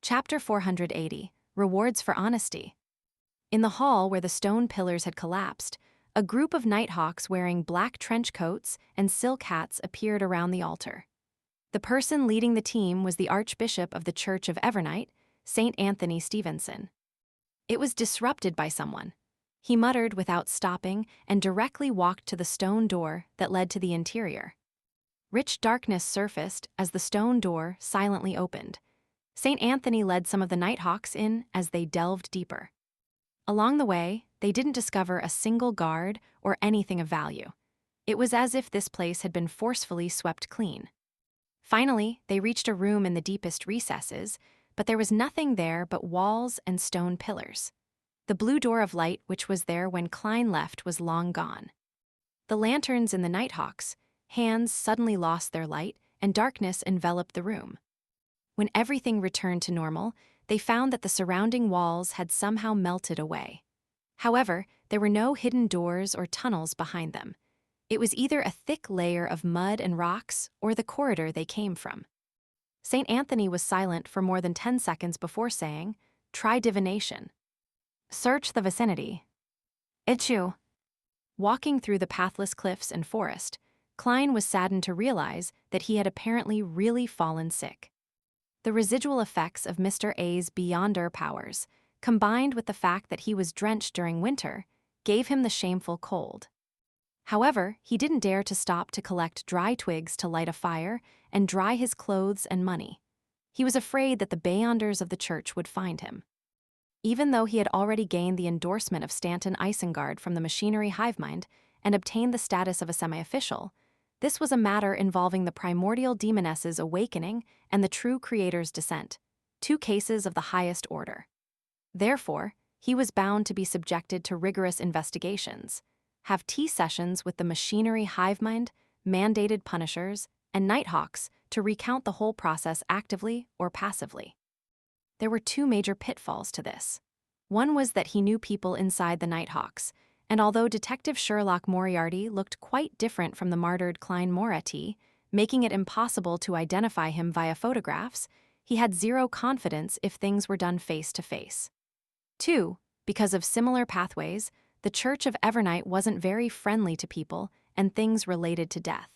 Chapter 480, Rewards for Honesty. In the hall where the stone pillars had collapsed, a group of nighthawks wearing black trench coats and silk hats appeared around the altar. The person leading the team was the Archbishop of the Church of Evernight, St. Anthony Stevenson. It was disrupted by someone. He muttered without stopping and directly walked to the stone door that led to the interior. Rich darkness surfaced as the stone door silently opened. St. Anthony led some of the nighthawks in as they delved deeper. Along the way, they didn't discover a single guard or anything of value. It was as if this place had been forcefully swept clean. Finally, they reached a room in the deepest recesses, but there was nothing there but walls and stone pillars. The blue door of light which was there when Klein left was long gone. The lanterns in the nighthawks' hands suddenly lost their light, and darkness enveloped the room. When everything returned to normal, they found that the surrounding walls had somehow melted away. However, there were no hidden doors or tunnels behind them. It was either a thick layer of mud and rocks or the corridor they came from. St. Anthony was silent for more than 10 seconds before saying, "Try divination. Search the vicinity." Issue. Walking through the pathless cliffs and forest, Klein was saddened to realize that he had apparently really fallen sick. The residual effects of Mr. A's Beyonder powers, combined with the fact that he was drenched during winter, gave him the shameful cold. However, he didn't dare to stop to collect dry twigs to light a fire and dry his clothes and money. He was afraid that the Beyonders of the church would find him. Even though he had already gained the endorsement of Stanton Isengard from the machinery hivemind and obtained the status of a semi-official, this was a matter involving the primordial demoness's awakening and the true creator's descent, two cases of the highest order. Therefore, he was bound to be subjected to rigorous investigations, have tea sessions with the machinery hivemind, mandated punishers, and nighthawks to recount the whole process actively or passively. There were two major pitfalls to this. One was that he knew people inside the nighthawks, and although Detective Sherlock Moriarty looked quite different from the martyred Klein Moretti, making it impossible to identify him via photographs, he had zero confidence if things were done face to face. Two, because of similar pathways, the Church of Evernight wasn't very friendly to people and things related to death.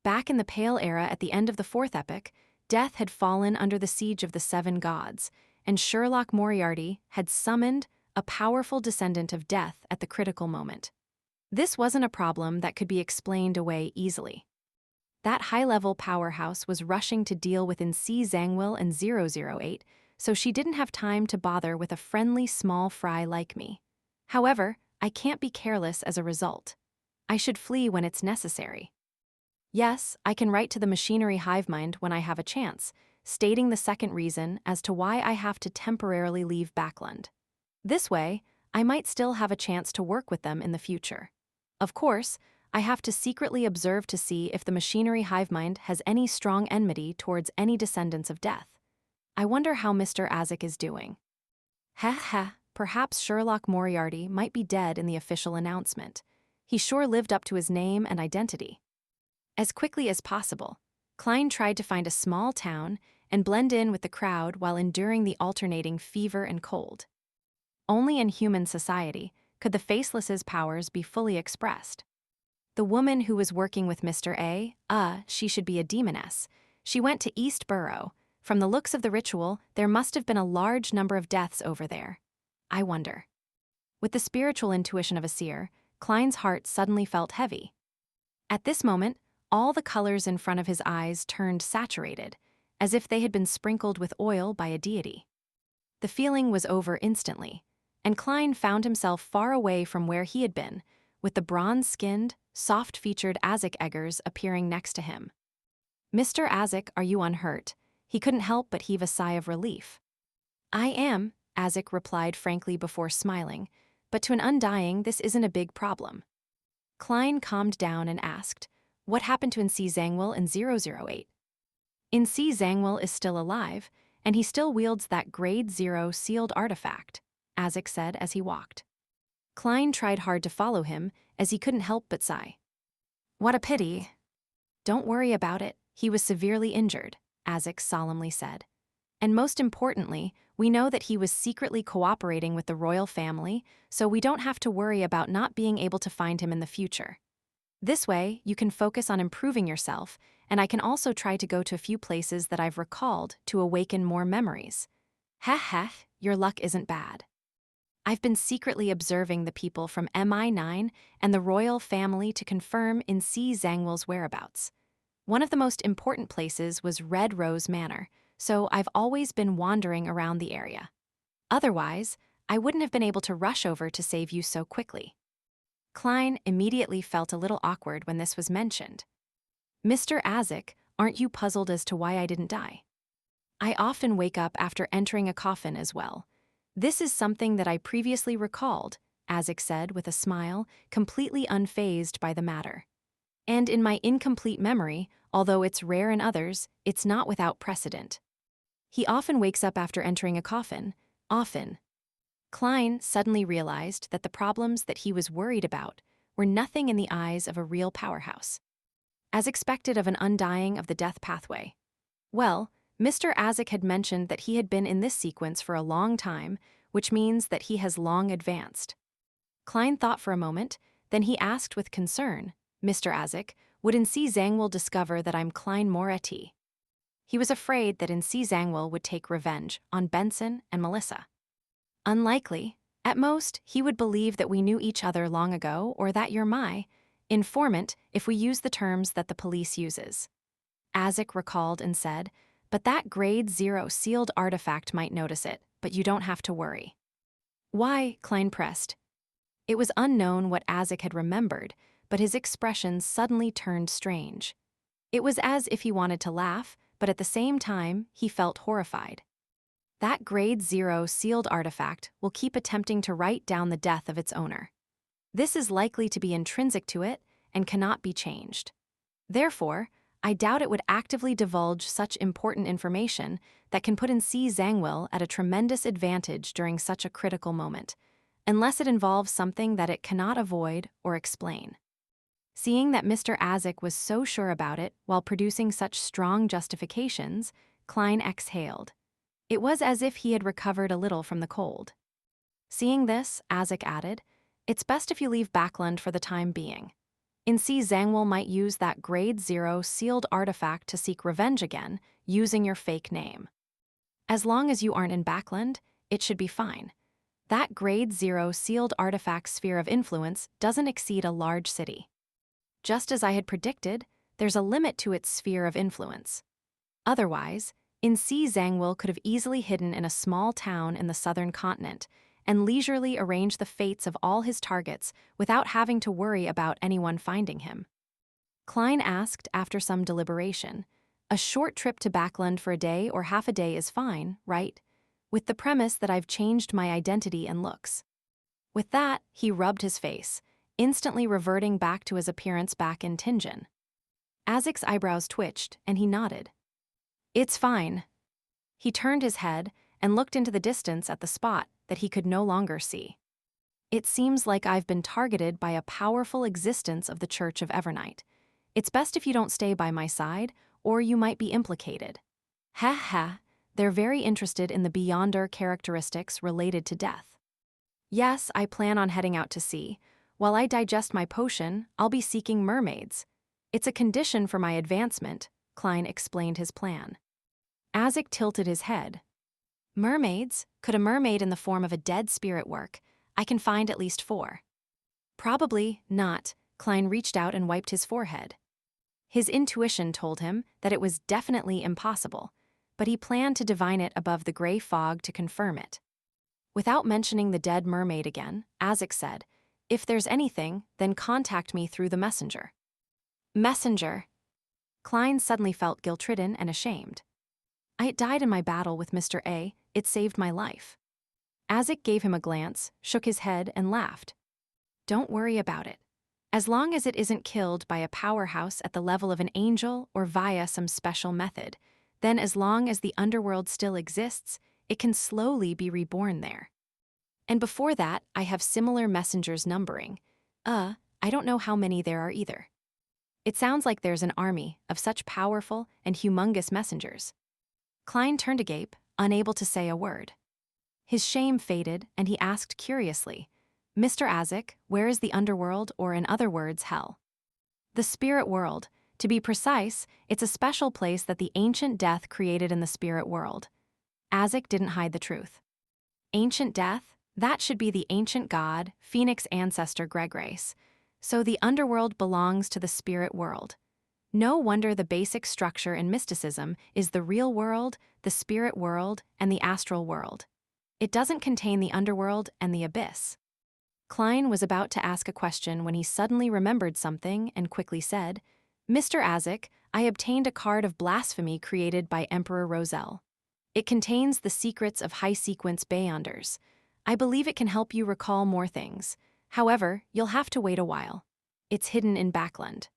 Back in the Pale Era at the end of the Fourth Epoch, death had fallen under the siege of the Seven Gods, and Sherlock Moriarty had summoned a powerful descendant of death at the critical moment. This wasn't a problem that could be explained away easily. That high-level powerhouse was rushing to deal with C. Zangwill and 008, so she didn't have time to bother with a friendly small fry like me. However, I can't be careless as a result. I should flee when it's necessary. Yes, I can write to the machinery hivemind when I have a chance, stating the second reason as to why I have to temporarily leave Backland. This way, I might still have a chance to work with them in the future. Of course, I have to secretly observe to see if the machinery hivemind has any strong enmity towards any descendants of death. I wonder how Mr. Azik is doing. Perhaps Sherlock Moriarty might be dead in the official announcement. He sure lived up to his name and identity. As quickly as possible, Klein tried to find a small town and blend in with the crowd while enduring the alternating fever and cold. Only in human society could the Faceless's powers be fully expressed. The woman who was working with Mr. A, she should be a demoness. She went to East Borough. From the looks of the ritual, there must have been a large number of deaths over there. I wonder. With the spiritual intuition of a seer, Klein's heart suddenly felt heavy. At this moment, all the colors in front of his eyes turned saturated, as if they had been sprinkled with oil by a deity. The feeling was over instantly, and Klein found himself far away from where he had been, with the bronze-skinned, soft-featured Azik Eggers appearing next to him. "Mr. Azik, are you unhurt?" He couldn't help but heave a sigh of relief. "I am," Azik replied frankly before smiling, "but to an undying, this isn't a big problem." Klein calmed down and asked, "What happened to C. Zangwill and 008? C. Zangwill is still alive, and he still wields that Grade 0 sealed artifact," Azik said as he walked. Klein tried hard to follow him, as he couldn't help but sigh. "What a pity." "Don't worry about it, he was severely injured," Azik solemnly said. And most importantly, we know that he was secretly cooperating with the royal family, so we don't have to worry about not being able to find him in the future. This way, you can focus on improving yourself, and I can also try to go to a few places that I've recalled to awaken more memories. Heh heh, your luck isn't bad. I've been secretly observing the people from MI9 and the royal family to confirm Insi Zhangwell's whereabouts. One of the most important places was Red Rose Manor, so I've always been wandering around the area. Otherwise, I wouldn't have been able to rush over to save you so quickly. Klein immediately felt a little awkward when this was mentioned. Mr. Azik, aren't you puzzled as to why I didn't die? I often wake up after entering a coffin as well. This is something that I previously recalled, Azik said with a smile, completely unfazed by the matter. And in my incomplete memory, although it's rare in others, it's not without precedent. He often wakes up after entering a coffin, often. Klein suddenly realized that the problems that he was worried about were nothing in the eyes of a real powerhouse. As expected of an undying of the death pathway. Well, Mr. Azik had mentioned that he had been in this sequence for a long time, which means that he has long advanced. Klein thought for a moment, then he asked with concern, Mr. Azik, would Insi Zhangwell discover that I'm Klein Moretti? He was afraid that Insi Zhangwell would take revenge on Benson and Melissa. Unlikely. At most, he would believe that we knew each other long ago or that you're my informant if we use the terms that the police uses. Azik recalled and said, but that grade 0 sealed artifact might notice it, but you don't have to worry. Why? Klein pressed. It was unknown what Azik had remembered, but his expression suddenly turned strange. It was as if he wanted to laugh, but at the same time, he felt horrified. That grade 0 sealed artifact will keep attempting to write down the death of its owner. This is likely to be intrinsic to it and cannot be changed. Therefore, I doubt it would actively divulge such important information that can put Insi Zhangwell at a tremendous advantage during such a critical moment, unless it involves something that it cannot avoid or explain. Seeing that Mr. Azik was so sure about it while producing such strong justifications, Klein exhaled. It was as if he had recovered a little from the cold. Seeing this, Azik added, it's best if you leave Backland for the time being. Insi Zhangwell might use that grade 0 sealed artifact to seek revenge again, using your fake name. As long as you aren't in Backland, it should be fine. That grade 0 sealed artifact sphere of influence doesn't exceed a large city. Just as I had predicted, there's a limit to its sphere of influence. Otherwise, Insi Zhangwell could have easily hidden in a small town in the southern continent and leisurely arranged the fates of all his targets without having to worry about anyone finding him. Klein asked after some deliberation, a short trip to Backland for a day or half a day is fine, right? With the premise that I've changed my identity and looks. With that, he rubbed his face, instantly reverting back to his appearance back in Tianjin. Azik's eyebrows twitched, and he nodded. It's fine. He turned his head and looked into the distance at the spot that he could no longer see. It seems like I've been targeted by a powerful existence of the Church of Evernight. It's best if you don't stay by my side, or you might be implicated. Ha ha, they're very interested in the Beyonder characteristics related to death. Yes, I plan on heading out to sea. While I digest my potion, I'll be seeking mermaids. It's a condition for my advancement, Klein explained his plan. Azik tilted his head. Mermaids? Could a mermaid in the form of a dead spirit work? I can find at least 4. Probably not. Klein reached out and wiped his forehead. His intuition told him that it was definitely impossible, but he planned to divine it above the gray fog to confirm it. Without mentioning the dead mermaid again, Azik said, if there's anything, then contact me through the messenger. Messenger. Klein suddenly felt guilt-ridden and ashamed. I died in my battle with Mr. A. It saved my life. Azik gave him a glance, shook his head, and laughed. Don't worry about it. As long as it isn't killed by a powerhouse at the level of an angel or via some special method, then as long as the underworld still exists, it can slowly be reborn there. And before that, I have similar messengers numbering. I don't know how many there are either. It sounds like there's an army of such powerful and humongous messengers. Klein turned agape, unable to say a word. His shame faded, and he asked curiously, "Mr. Azek, where is the underworld, or in other words, hell?" "The spirit world. To be precise, it's a special place that the ancient death created in the spirit world." Azek didn't hide the truth. Ancient death? That should be the ancient god, Phoenix ancestor Greggrace. So the underworld belongs to the spirit world. No wonder the basic structure in mysticism is the real world, the spirit world, and the astral world. It doesn't contain the underworld and the abyss. Klein was about to ask a question when he suddenly remembered something and quickly said, "Mr. Azek, I obtained a card of blasphemy created by Emperor Roselle. It contains the secrets of high-sequence Beyonders. I believe it can help you recall more things. However, you'll have to wait a while. It's hidden in Backland."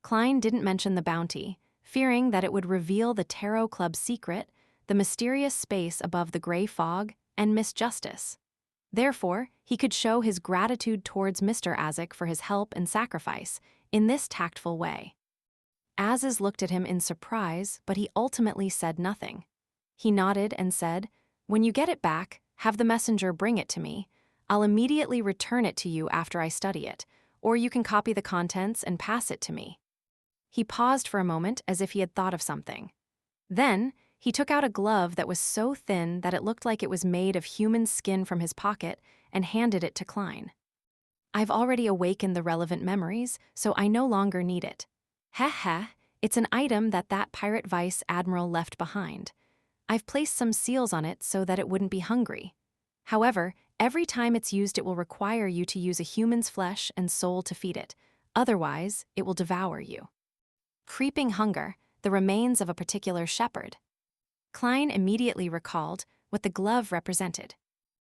Klein didn't mention the bounty, fearing that it would reveal the Tarot Club's secret, the mysterious space above the gray fog, and Miss Justice. Therefore, he could show his gratitude towards Mr. Azek for his help and sacrifice in this tactful way. Azaz looked at him in surprise, but he ultimately said nothing. He nodded and said, "When you get it back, have the messenger bring it to me. I'll immediately return it to you after I study it, or you can copy the contents and pass it to me." He paused for a moment as if he had thought of something. Then, he took out a glove that was so thin that it looked like it was made of human skin from his pocket and handed it to Klein. "I've already awakened the relevant memories, so I no longer need it. Heh heh, it's an item that pirate vice admiral left behind. I've placed some seals on it so that it wouldn't be hungry. However, every time it's used it will require you to use a human's flesh and soul to feed it. Otherwise, it will devour you. Creeping hunger, the remains of a particular shepherd." Klein immediately recalled what the glove represented.